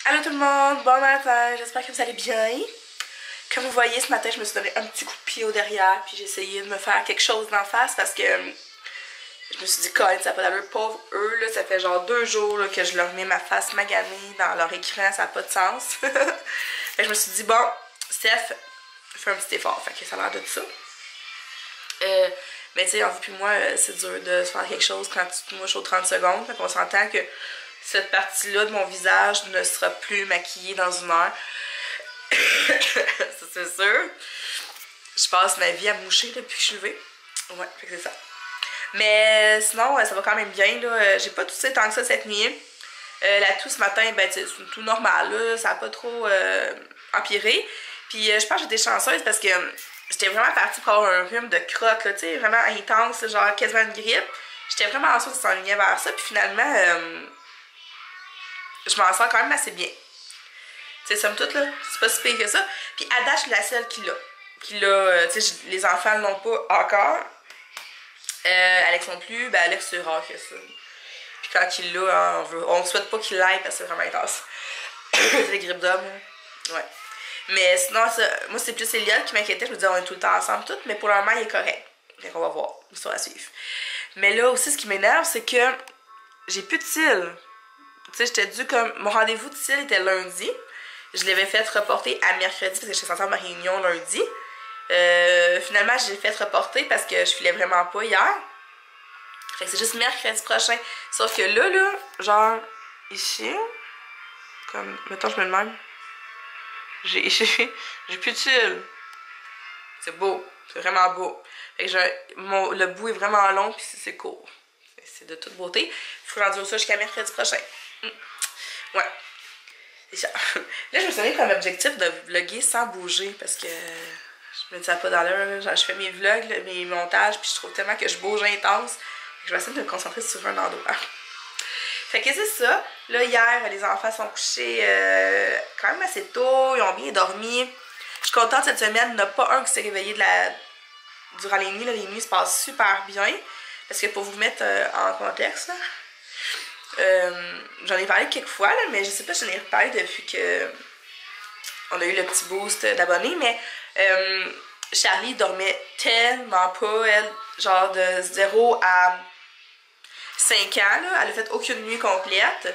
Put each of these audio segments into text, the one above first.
Allô tout le monde, bon matin, j'espère que vous allez bien. Comme vous voyez, ce matin, je me suis donné un petit coup de pied au derrière, puis j'ai essayé de me faire quelque chose d'en face parce que je me suis dit, Colin, ça n'a pas d'allure, pauvre eux, là, ça fait genre 2 jours là, que je leur mets ma face maganée dans leur écran, ça n'a pas de sens. Fait que je me suis dit, bon, Steph, fais un petit effort, fait que ça a l'air de tout ça. Mais tu sais, en vous puis moi, c'est dur de se faire quelque chose quand tu te mouches aux 30 secondes, fait qu'on s'entend que cette partie-là de mon visage ne sera plus maquillée dans 1 heure. Ça c'est sûr. Je passe ma vie à moucher depuis que je suis levée. Ouais, fait que c'est ça. Mais sinon, ça va quand même bien, là. J'ai pas toussé tant que ça cette nuit. La toux ce matin, ben c'est tout normal, là. Ça a pas trop empiré. Puis je pense que j'étais chanceuse parce que j'étais vraiment partie pour avoir un rhume de crotte, là, tu sais, vraiment intense, genre quasiment une grippe. J'étais vraiment sûre que ça s'enlignait vers ça. Puis finalement, je m'en sors quand même assez bien. Tu sais, somme toute, là, c'est pas si pire que ça. Puis à date, je suis la seule qui l'a. Tu sais, les enfants l'ont pas encore. Alex non plus, ben Alex c'est rare que ça. Puis quand il l'a, on souhaite pas qu'il l'aille parce que c'est vraiment intense. C'est les grippes d'homme. Ouais. Mais sinon, ça, moi c'est plus Elliot qui m'inquiétait. Je me disais, on est tout le temps ensemble, tout. Mais pour le moment, il est correct. Donc on va voir. L'histoire à suivre. Mais là aussi, ce qui m'énerve, c'est que j'ai plus de cils. Tu sais, j'étais due comme. Mon rendez-vous de cils était lundi. Je l'avais fait reporter à mercredi parce que j'étais censée avoir ma réunion lundi. Finalement, je l'ai fait reporter parce que je filais vraiment pas hier. Fait que c'est juste mercredi prochain. Sauf que là, genre, ici, comme, mettons, je me demande. J'ai plus de cils. C'est beau. C'est vraiment beau. Fait que le bout est vraiment long puis c'est court. C'est de toute beauté. Il faut rendu ça jusqu'à mercredi prochain. Ouais. C'est ça. Là, je me suis donné comme objectif de vlogger sans bouger parce que je me dis ça pas dans l'heure. Je fais mes vlogs, là, mes montages, puis je trouve tellement que je bouge intense. Je vais essayer de me concentrer sur un endroit. Fait que c'est ça. Là, hier, les enfants sont couchés quand même assez tôt. Ils ont bien dormi. Je suis contente cette semaine. Il n'y en a pas un qui s'est réveillé durant les nuits. Là, les nuits se passent super bien. Parce que pour vous mettre en contexte, là, j'en ai parlé quelques fois, là, mais je sais pas si j'en ai reparlé depuis que on a eu le petit boost d'abonnés, mais Charlie dormait tellement pas, elle, genre de 0 à 5 ans, là, elle a fait aucune nuit complète.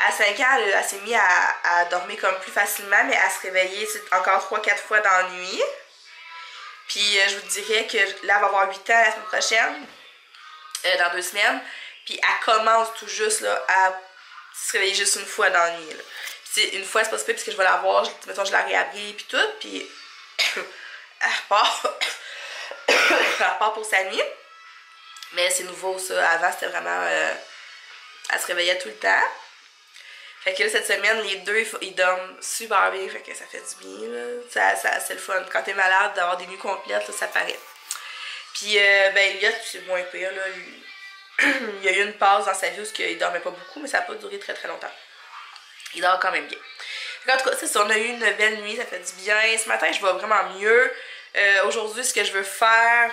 À 5 ans, elle s'est mise à dormir comme plus facilement, mais à se réveiller encore 3-4 fois dans la nuit. Puis je vous dirais que là, elle va avoir 8 ans la semaine prochaine, dans 2 semaines. Puis elle commence tout juste là, à se réveiller juste une fois dans la nuit. Là. Puis une fois, c'est pas super parce que je vais la voir, mettons, je la réabris puis tout. Puis elle repart. Elle repart pour sa nuit. Mais c'est nouveau ça. Avant, c'était vraiment. Elle se réveillait tout le temps. Fait que là, cette semaine, les deux, ils dorment super bien. Fait que ça fait du bien. Là. C'est le fun. Quand t'es malade, d'avoir des nuits complètes, là, ça paraît. Puis, ben, Elliot, c'est moins pire. Là. Il y a eu une pause dans sa vie où il dormait pas beaucoup, mais ça n'a pas duré très très longtemps. Il dort quand même bien. En tout cas, c'est ça, on a eu une belle nuit, ça fait du bien. Ce matin, je vais vraiment mieux. Aujourd'hui, ce que je veux faire,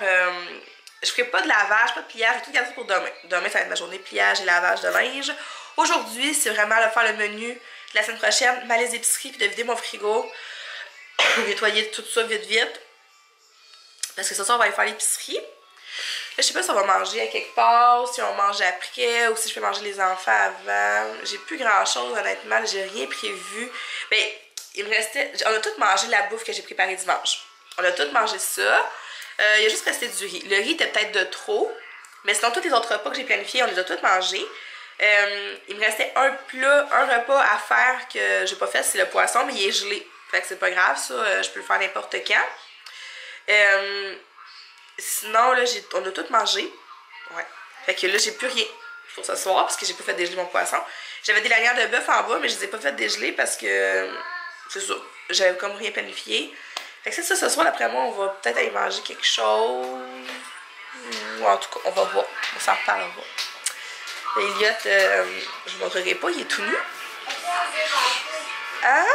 je ferai pas de lavage, pas de pliage, je vais tout garder pour demain. Demain, ça va être ma journée de pliage et lavage de linge. Aujourd'hui, c'est vraiment de faire le menu de la semaine prochaine, ma liste d'épicerie, puis de vider mon frigo. Nettoyer tout ça vite vite. Parce que ce soir, on va aller faire l'épicerie. Là, je sais pas si on va manger à quelque part, si on mange après, ou si je peux manger les enfants avant. J'ai plus grand chose, honnêtement. J'ai rien prévu. Ben, il me restait. On a tout mangé la bouffe que j'ai préparée dimanche. On a tout mangé ça. Il a juste resté du riz. Le riz était peut-être de trop, mais sinon, tous les autres repas que j'ai planifiés, on les a tous mangés. Il me restait un repas à faire que j'ai pas fait, c'est le poisson, mais il est gelé. Fait que c'est pas grave, ça. Je peux le faire n'importe quand. Sinon, là, on a tout mangé. Ouais. Fait que là, j'ai plus rien pour ce soir parce que j'ai pas fait dégeler mon poisson. J'avais des lanières de bœuf en bas, mais je les ai pas fait dégeler parce que c'est ça. J'avais comme rien planifié. Fait que c'est ça, ce soir, d'après moi, on va peut-être aller manger quelque chose. Ou en tout cas, on va voir. On s'en reparlera. Elliot, je vous montrerai pas, il est tout nu. Hein?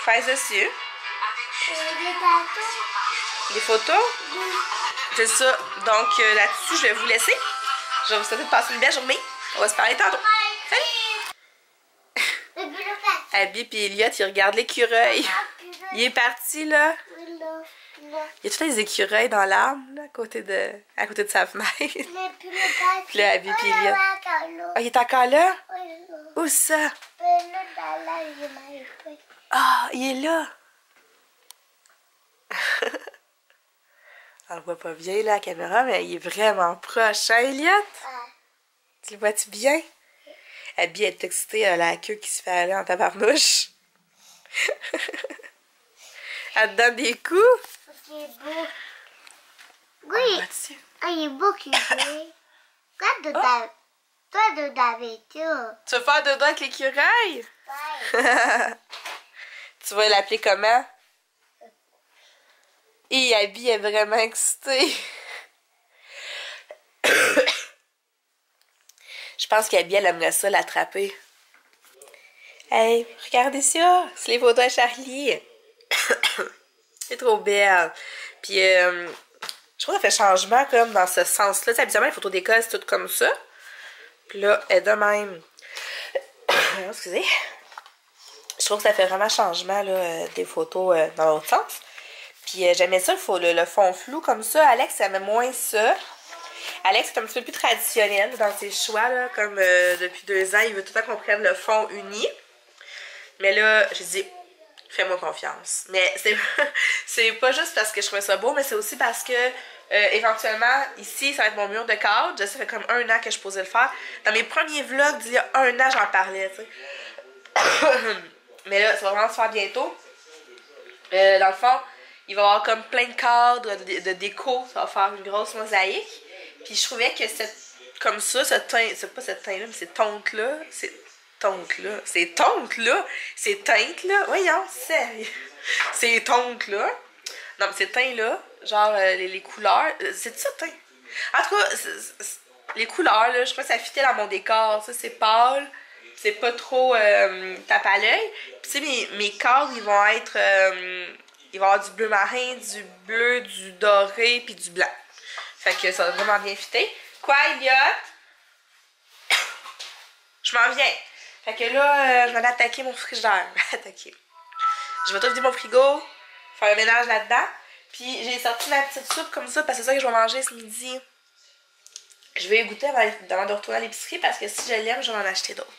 Fais dessus. Des photos? C'est ça. Donc là-dessus, je vais vous laisser. Je vais vous souhaiter de passer une belle journée. On va se parler tantôt. Salut! Abby puis Elliot, ils regardent l'écureuil. Il est parti, là. Il y a tous les écureuils dans l'arbre, là, à côté de sa fenêtre. Puis là, Abby puis Elliot. Ah, il est encore là? Où ça? Ah, il est là. On le voit pas bien, là, à la caméra, mais il est vraiment proche, hein, Elliot? Tu le vois-tu bien? Abby est excitée à la queue qui se fait aller en tabarnouche. Elle te donne des coups? Il est beau. Oui. Il est beau qu'il est. Toi, de David, tu veux faire dodo avec l'écureuil? Ouais. Tu vas l'appeler comment? Et Abby est vraiment excitée. Je pense qu'Abby, elle aimerait ça l'attraper. Hey, regardez ça! C'est les photos à Charlie. C'est trop belle. Puis, je trouve que ça fait changement comme dans ce sens-là. Habituellement, les photos d'école, c'est tout comme ça. Puis là, elle est de même. Excusez. Je trouve que ça fait vraiment changement là, des photos dans l'autre sens. Puis j'aimais ça, le fond flou comme ça. Alex aimait moins ça. Alex est un petit peu plus traditionnel dans ses choix. Là, comme depuis 2 ans, il veut tout le temps qu'on prenne le fond uni. Mais là, j'ai dit, fais-moi confiance. Mais c'est pas juste parce que je trouvais ça beau, mais c'est aussi parce que éventuellement, ici, ça va être mon mur de cadre. Ça fait comme 1 an que je posais le faire. Dans mes premiers vlogs d'il y a 1 an, j'en parlais, tu sais. Mais là, ça va vraiment se faire bientôt. Dans le fond, il va y avoir comme plein de cadres de déco. Ça va faire une grosse mosaïque. Puis je trouvais que comme ça, c'est pas cette teinte-là, mais cette tonte-là. Ces teintes-là. Voyons, sérieux. Ces tontes-là. Non, mais ces teintes-là, genre les couleurs. C'est ça, teint. En tout cas, les couleurs, là, je crois que ça fitait dans mon décor. C'est pâle. C'est pas trop tape à l'œil. Puis tu sais, mes cadres, ils vont être... il va y avoir du bleu marin, du bleu, du doré, puis du blanc. Fait que ça va vraiment bien fitter. Quoi, Elliot? Je m'en viens. Fait que là, je vais aller attaquer mon frigidaire. Attaquer. Je vais tout vider mon frigo, faire le ménage là-dedans. Puis j'ai sorti ma petite soupe comme ça, parce que c'est ça que je vais manger ce midi. Je vais y goûter avant de retourner à l'épicerie, parce que si je l'aime, je vais en acheter d'autres.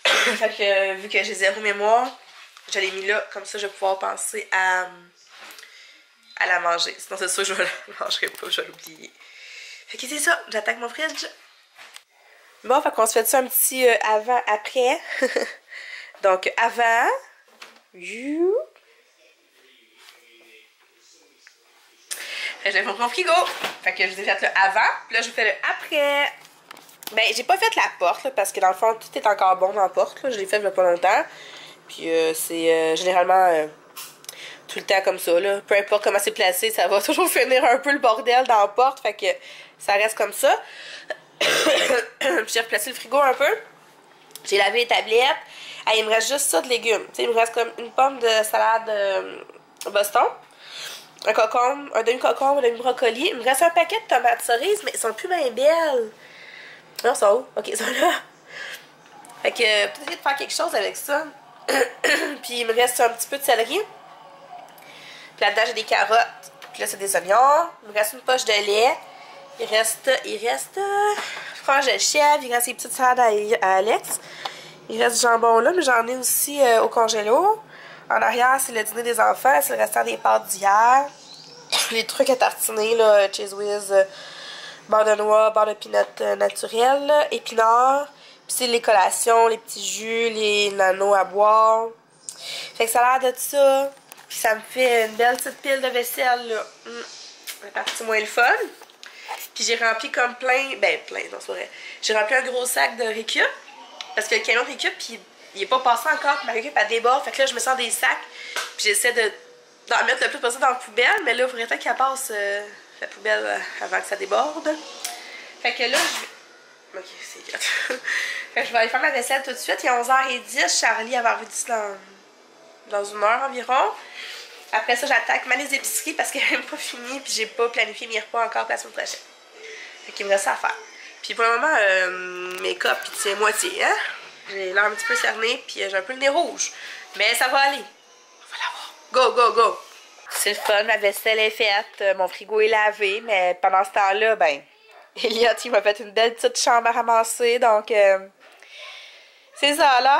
Fait que vu que j'ai 0 mémoire, je l'ai mis là, comme ça je vais pouvoir penser à la manger. Sinon c'est sûr que je ne la mangerai pas, je vais l'oublier. Fait que c'est ça, j'attaque mon fridge. Bon, fait qu'on se fait ça un petit avant-après. Donc avant. J'ai fait mon frigo. Fait que je vous ai fait le avant, puis là je vous fais le après. Ben, j'ai pas fait la porte, là, parce que dans le fond, tout est encore bon dans la porte, là. Je l'ai fait il y a pas longtemps. Puis c'est généralement tout le temps comme ça, là. Peu importe comment c'est placé, ça va toujours finir un peu le bordel dans la porte. Fait que ça reste comme ça. Puis j'ai replacé le frigo un peu. J'ai lavé les tablettes. Ah, il me reste juste ça de légumes. T'sais, il me reste comme une pomme de salade Boston. Un concombre, un demi-concombre, un demi-brocoli. Il me reste un paquet de tomates cerises, mais elles sont plus bien belles. Non, ils sont où? Ok, ils sont là. Fait que peut-être essayer de faire quelque chose avec ça. Puis il me reste un petit peu de céleri. Puis là-dedans, j'ai des carottes. Puis là, c'est des oignons. Il me reste une poche de lait. Il reste fromage de chèvre. Il reste des petites salades à Alex. Il reste du jambon là, mais j'en ai aussi au congélo. En arrière, c'est le dîner des enfants. C'est le restant des pâtes d'hier. Les trucs à tartiner, là, Cheese Whiz, beurre de noix, beurre de pinot naturel, là, épinards. Puis c'est les collations, les petits jus, les nanos à boire. Fait que ça a l'air de ça. Puis ça me fait une belle petite pile de vaisselle, là. La partie moins le fun. Puis j'ai rempli comme plein, non c'est vrai. J'ai rempli un gros sac de récup. Parce que le camion de récup, puis il est pas passé encore, puis ma récup elle déborde. Fait que là, je me sors des sacs. Puis j'essaie d'en mettre le plus possible dans la poubelle. Mais là, il faudrait qu'elle passe la poubelle avant que ça déborde. Fait que là, je vais... Ok, c'est gâte. Fait que je vais aller faire ma vaisselle tout de suite. Il est 11h10. Charlie avait arrivé d'ici dans 1 heure environ. Après ça, j'attaque ma liste d'épicerie parce qu'elle n'est même pas finie. Puis j'ai pas planifié mes repas encore pour la semaine prochaine. Fait qu'il me reste ça à faire. Puis pour le moment, make-up, puis c'est moitié, hein? J'ai l'air un petit peu cerné, puis j'ai un peu le nez rouge. Mais ça va aller. On va l'avoir. Go, go, go! C'est le fun, ma vaisselle est faite, mon frigo est lavé, mais pendant ce temps-là, ben, Elliot, il m'a fait une belle petite chambre à ramasser, donc c'est ça, là.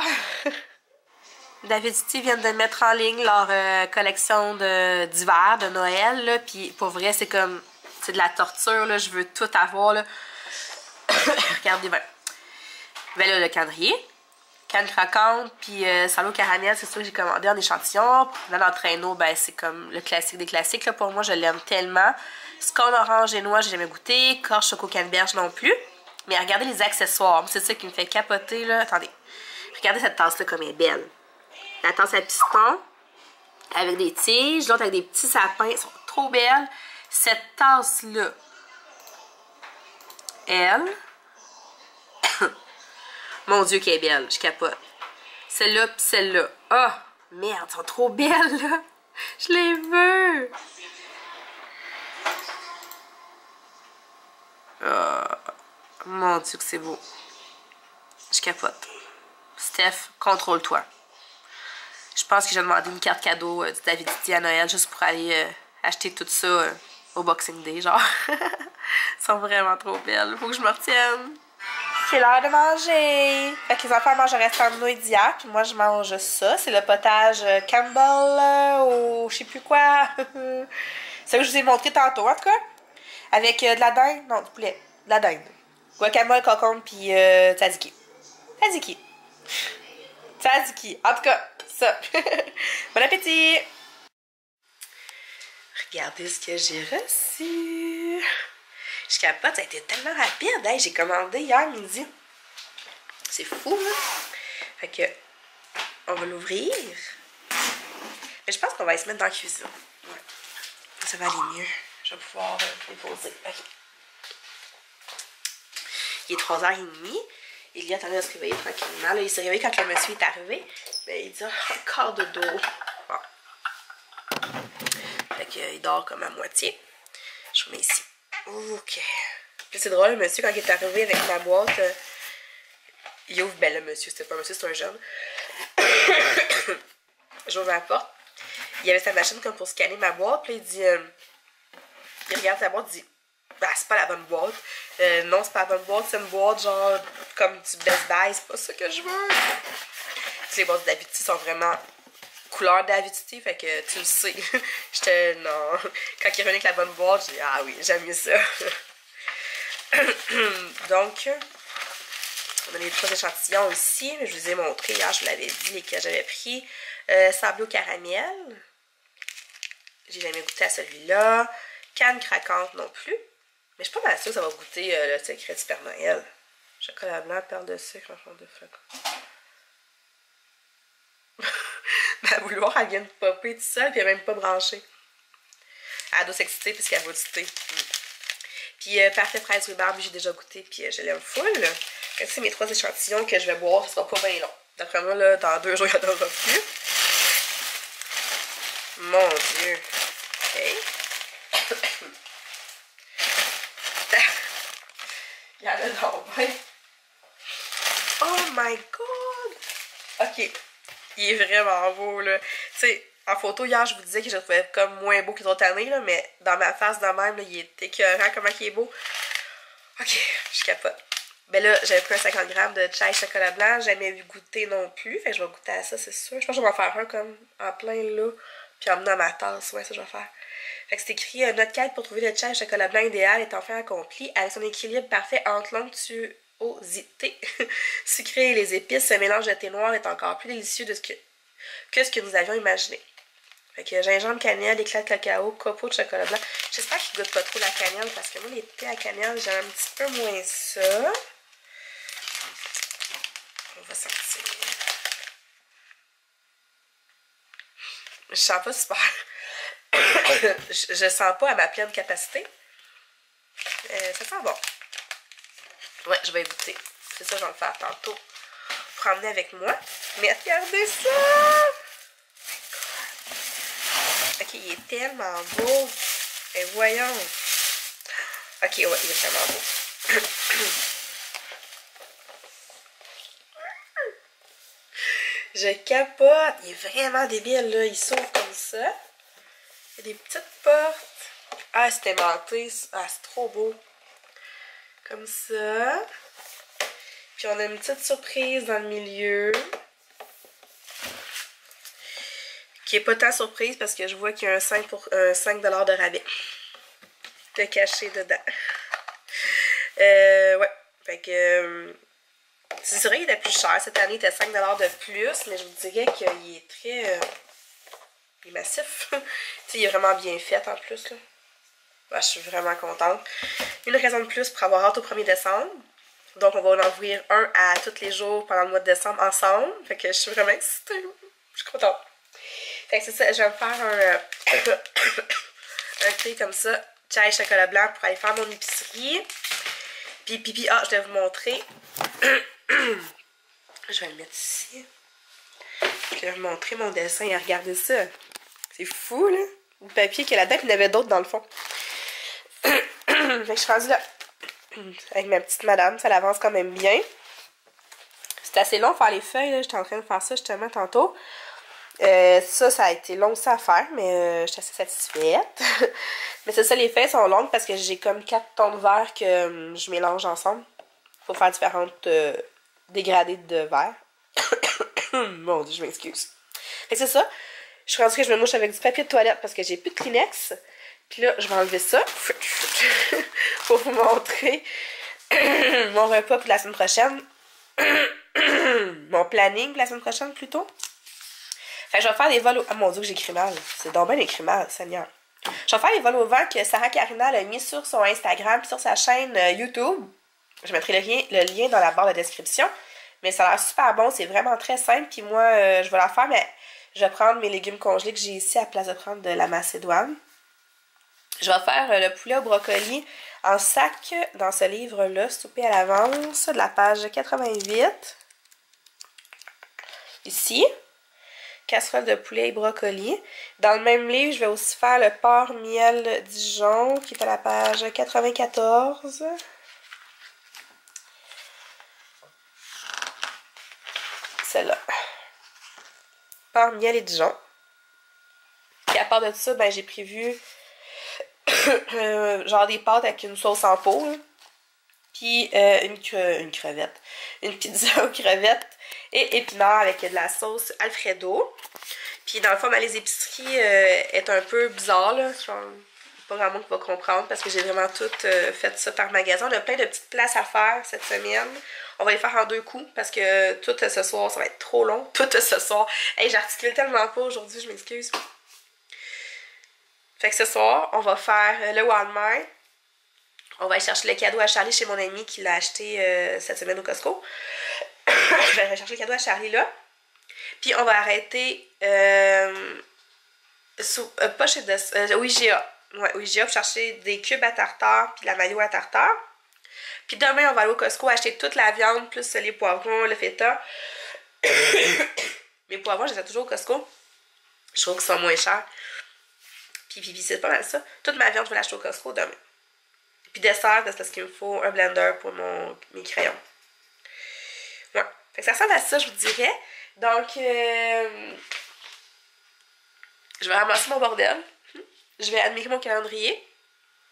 David City viennent de mettre en ligne leur collection d'hiver, de Noël, là, puis pour vrai, c'est comme, c'est de la torture, là, je veux tout avoir, là. Regardez bien. Ben là, le calendrier. Canne croquante, puis salo caramel, c'est sûr que j'ai commandé en échantillon. Dans l'entraîneau, ben c'est comme le classique des classiques. Là, pour moi, je l'aime tellement. Scone orange et noix, j'ai jamais goûté. Corche choco canneberge non plus. Mais regardez les accessoires. C'est ça qui me fait capoter, là. Attendez. Regardez cette tasse-là comme elle est belle. La tasse à piston, avec des tiges, l'autre avec des petits sapins. Elles sont trop belles. Cette tasse-là, elle... Mon Dieu, qu'elle est belle, je capote. Celle-là pis celle-là. Ah, oh, merde, elles sont trop belles, là. Je les veux. Oh, mon Dieu, que c'est beau. Je capote. Steph, contrôle-toi. Je pense que j'ai demandé une carte cadeau du David City à Noël juste pour aller acheter tout ça au Boxing Day, genre. Elles sont vraiment trop belles. Faut que je me retienne. C'est l'heure de manger. Fait que les enfants mangent un restant de nouilles d'hier, puis moi je mange ça. C'est le potage Campbell ou je sais plus quoi. C'est ça que je vous ai montré tantôt, en tout cas. Avec de la dinde, non, du poulet. De la dinde. Guacamole, cocombe, puis tzatziki. Tzatziki. Tzatziki. En tout cas, ça. Bon appétit! Regardez ce que j'ai reçu. Je capote, ça a été tellement rapide. Hey, j'ai commandé hier midi. C'est fou, là. Fait que, on va l'ouvrir. Mais je pense qu'on va se mettre dans la cuisine. Ouais. Ça va aller mieux. Je vais pouvoir les poser. Okay. Il est 3h30. Il y a tendance de se réveiller tranquillement. Là, il s'est réveillé quand le monsieur est arrivé. Mais il dit encore de dos. Bon. Fait qu'il dort comme à moitié. Je vous mets ici. Ok. Puis c'est drôle, le monsieur, quand il est arrivé avec ma boîte, il ouvre, ben le monsieur, c'était pas un monsieur, c'est un jeune. J'ouvre la porte. Il avait sa machine comme pour scanner ma boîte. Puis il dit, il regarde sa boîte, il dit, bah c'est pas la bonne boîte. Non, c'est pas la bonne boîte, c'est une boîte genre comme du Best Buy, c'est pas ça que je veux. Puis les boîtes de David City sont vraiment couleur David City, fait que tu le sais. J'étais, non. Quand il est revenu avec la bonne boîte, j'ai dit, ah oui, j'aime mieux ça. Donc, on a les 3 échantillons ici. Je vous ai montré hier, je vous l'avais dit, lesquels j'avais pris. Sablé au caramel. J'ai jamais goûté à celui-là. Canne craquante non plus. Mais je suis pas mal sûre que ça va goûter le secret du Père Noël. Chocolat blanc, perle de sucre, en forme de flocon. Ma bouilloire, elle vient de popper tout seul, puis elle n'est même pas branchée. Elle doit s'exciter puisqu'elle va du thé. Puis parfait fraise rhubarbe, j'ai déjà goûté, puis je l'aime full. C'est mes 3 échantillons que je vais boire, ça sera pas bien long. D'après moi, là, dans 2 jours, il n'y en aura plus. Mon Dieu. Ok. Il y en a donc bien. Oh my god! Ok. Il est vraiment beau, là. Tu sais, en photo, hier, je vous disais que je le trouvais comme moins beau que les autres années, là, mais dans ma face de même, là, il est écœurant, comment il est beau. Ok, je capote. Ben là, j'avais pris un 50 g de chai chocolat blanc, jamais vu goûter non plus. Fait que je vais goûter à ça, c'est sûr. Je pense que je vais en faire un comme en plein là, puis emmener dans ma tasse. Ouais, ça je vais faire. Fait que c'est écrit notre quête pour trouver le chai chocolat blanc idéal est enfin accomplie avec son équilibre parfait entre l'onctuosité sucrée et les épices. Ce mélange de thé noir est encore plus délicieux que ce que nous avions imaginé. Fait que gingembre, cannelle, éclat de cacao, copeaux de chocolat blanc. J'espère qu'il goûte pas trop la cannelle parce que moi, les thés à cannelle, j'aime un petit peu moins ça. On va sortir. Je sens pas super. je sens pas à ma pleine capacité. Ça sent bon. Ouais, je vais goûter. C'est ça, je vais le faire tantôt. Pour emmener avec moi. Mais regardez ça! Ok, il est tellement beau. Et voyons. Ok, ouais, il est vraiment beau. Je capote. Il est vraiment débile, là. Il s'ouvre comme ça. Il y a des petites portes. Ah, c'est aimanté. Ah, c'est trop beau. Comme ça. Puis on a une petite surprise dans le milieu. Qui est pas tant surprise parce que je vois qu'il y a un 5 $ de rabais. De caché dedans. Ouais. Fait que... c'est vrai qu'il était plus cher. Cette année, il était 5 $ de plus. Mais je vous dirais qu'il est très... il est massif. Tu sais, il est vraiment bien fait en plus, là. Ouais, je suis vraiment contente. Une raison de plus pour avoir hâte au 1er décembre. Donc, on va en ouvrir un à tous les jours pendant le mois de décembre ensemble. Fait que je suis vraiment excitée. Je suis contente. Fait que c'est ça, je vais me faire un thé comme ça, chai chocolat blanc pour aller faire mon épicerie. Puis, ah, je vais vous montrer. Je vais le mettre ici. Je vais vous montrer mon dessin et regardez ça. C'est fou, là. Le papier qu'il y a là-dedans, il y en avait d'autres dans le fond. Fait que je suis rendue là. Avec ma petite madame, ça l'avance quand même bien. C'est assez long de faire les feuilles, là. J'étais en train de faire ça justement tantôt. Ça a été long aussi à faire, mais je suis assez satisfaite. Mais c'est ça, les feuilles sont longues parce que j'ai comme 4 tons de vert que je mélange ensemble pour faire différentes dégradés de vert. Mon Dieu, je m'excuse. Fait que c'est ça. Je suis rendue que je me mouche avec du papier de toilette parce que j'ai plus de Kleenex. Puis là, je vais enlever ça pour vous montrer mon repas pour la semaine prochaine. Mon planning pour la semaine prochaine, plutôt. Fait que je vais faire des vols au... Ah mon Dieu que j'écris mal. C'est donc bien écrit mal, Seigneur. Je vais faire les vols au vent que Sarah Karina a mis sur son Instagram et sur sa chaîne YouTube. Je mettrai le lien dans la barre de description. Mais ça a l'air super bon, c'est vraiment très simple. Puis moi, je vais la faire, mais je vais prendre mes légumes congelés que j'ai ici à la place de prendre de la macédoine. Je vais faire le poulet au brocoli en sac dans ce livre-là, Souper à l'avance, de la page 88. Ici. Casserole de poulet et brocoli. Dans le même livre, je vais aussi faire le porc miel Dijon, qui est à la page 94. Celle-là. Porc miel et Dijon. Et à part de ça, ben j'ai prévu genre des pâtes avec une sauce en pot. Là. Puis une crevette. Une pizza aux crevettes et épinards avec de la sauce Alfredo. Puis dans le fond, les épiceries est un peu bizarre. Là. Genre, pas vraiment qu'on va comprendre parce que j'ai vraiment tout fait ça par magasin. On a plein de petites places à faire cette semaine. On va les faire en 2 coups parce que tout ce soir, ça va être trop long. Tout ce soir. Hey, j'articule tellement pas aujourd'hui, je m'excuse. Fait que ce soir, on va faire le Walmart. On va aller chercher le cadeau à Charlie chez mon ami qui l'a acheté cette semaine au Costco. Je vais aller chercher le cadeau à Charlie là. Puis on va arrêter pas chez au IGA. Ouais, au IGA pour chercher des cubes à tartare puis la mayo à tartare. Puis demain, on va aller au Costco acheter toute la viande plus les poivrons, le feta. Mes poivrons, je les ai toujours au Costco. Je trouve qu'ils sont moins chers. Puis c'est pas mal ça. Toute ma viande, je vais l'acheter au Costco demain. Puis dessert, c'est parce qu'il me faut un blender pour mes crayons. Ouais. Fait que ça ressemble à ça, je vous dirais. Donc, je vais ramasser mon bordel. Je vais admirer mon calendrier.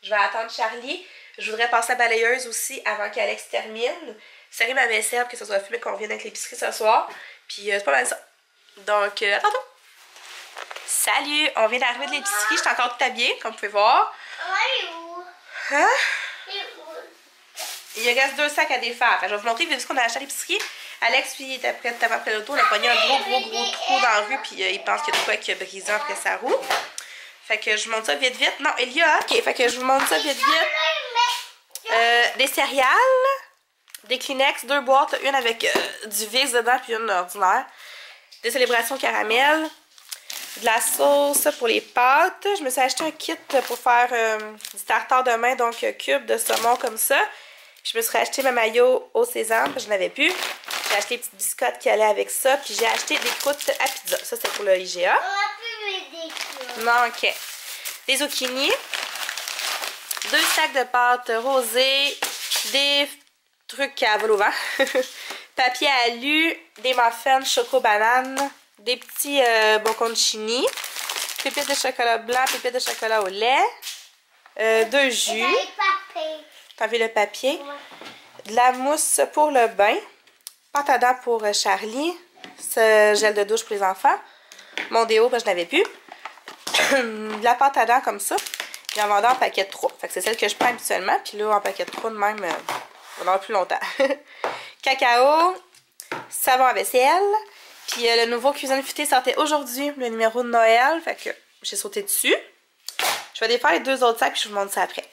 Je vais attendre Charlie. Je voudrais passer à la balayeuse aussi avant qu'Alex termine. Serrer ma vaisselle pour que ça soit fait, mais qu'on vienne avec l'épicerie ce soir. Puis c'est pas mal ça. Donc, à tantôt. Salut! On vient d'arriver de l'épicerie. Je suis encore tout habillée, comme vous pouvez voir. Hein? Il y reste 2 sacs à défaire. Je vais vous montrer ce qu'on a acheté à l'épicerie. Alex, lui, il était prêt après l'auto. Il a pogné un gros trou dans la rue. Puis il pense qu'il y a de quoi qui a brisé après sa roue. Fait que je vous montre ça vite. Non, Elia. Ok, fait que je vous montre ça vite. Des céréales. Des Kleenex. 2 boîtes. Une avec du Vicks dedans puis une ordinaire. Des célébrations caramel. De la sauce pour les pâtes. Je me suis acheté un kit pour faire du tartare de main, donc cube de saumon comme ça. Puis je me suis acheté ma mayo au sésame, je n'avais plus. J'ai acheté des petites biscottes qui allaient avec ça. Puis j'ai acheté des croûtes à pizza. Ça, c'est pour le IGA. Non, ok. Des zucchini. 2 sacs de pâtes rosées. Des trucs à vol au vent. papier alu, des muffins choco-banane, des petits bocconcini, pépites de chocolat blanc, pépites de chocolat au lait, 2 jus. T'as vu le papier? De la mousse pour le bain, pâte à dents pour Charlie, ce gel de douche pour les enfants, mon déo parce que je n'avais plus, de la pâte à dents comme ça, et en vendant en paquet de 3. Fait que c'est celle que je prends habituellement, puis là en paquet de 3 de même, on va en avoir plus longtemps. Cacao, savon à vaisselle, puis le nouveau Cuisine Futée sortait aujourd'hui, le numéro de Noël, fait que j'ai sauté dessus. Je vais défaire les 2 autres sacs puis je vous montre ça après.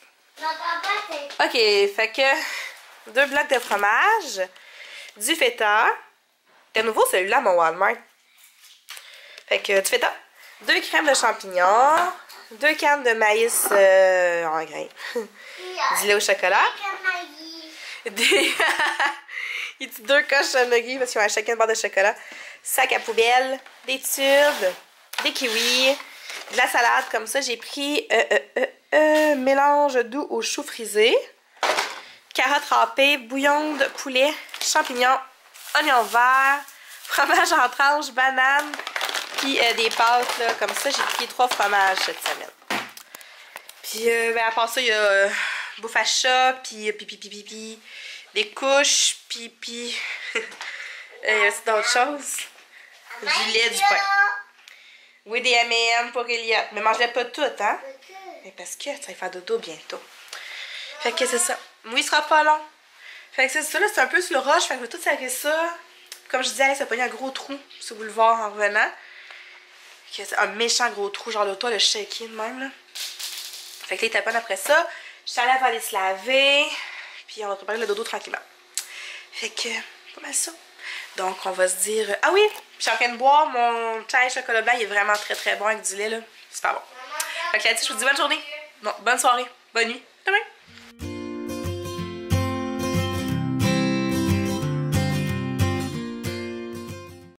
Ok, fait que 2 blocs de fromage, du feta. De nouveau celui-là mon Walmart. Fait que du feta, 2 crèmes de champignons, 2 cannes de maïs en grains, du lait au chocolat, des 2 cochonneries parce qu'ils ont chacun une barre de chocolat, sac à poubelle, des tubes, des kiwis, de la salade comme ça. J'ai pris mélange doux aux choux frisés, carottes râpées, bouillon de poulet, champignons, oignons verts, fromage en tranches, banane, puis des pâtes là, comme ça. J'ai pris 3 fromages cette semaine. Puis ben, à part ça, il y a bouffe à chat, puis des couches, pipi. Il y a aussi d'autres choses. Du lait, du pain. Oui, des M&M pour Elliot. Mais mange-les pas toutes, hein? Mais parce que ça va faire dodo bientôt. Fait que c'est ça. Oui, il sera pas long. Fait que c'est ça, là, c'est un peu sur le roche. Fait que je vais tout serrer ça. Comme je disais, elle s'est pogné un gros trou sur le boulevard en revenant. C'est un méchant gros trou, genre l'auto, le shaky de même, là. Fait que là, il taponne après ça. Je suis allée aller se laver. Puis on va préparer le dodo tranquillement. Fait que, pas mal ça. Donc, on va se dire... Ah oui! Je suis en train de boire mon chai chocolat blanc. Il est vraiment très très bon avec du lait, là. Super bon. Fait que là-dessus, je vous dis bonne journée. Non, bonne soirée. Bonne nuit.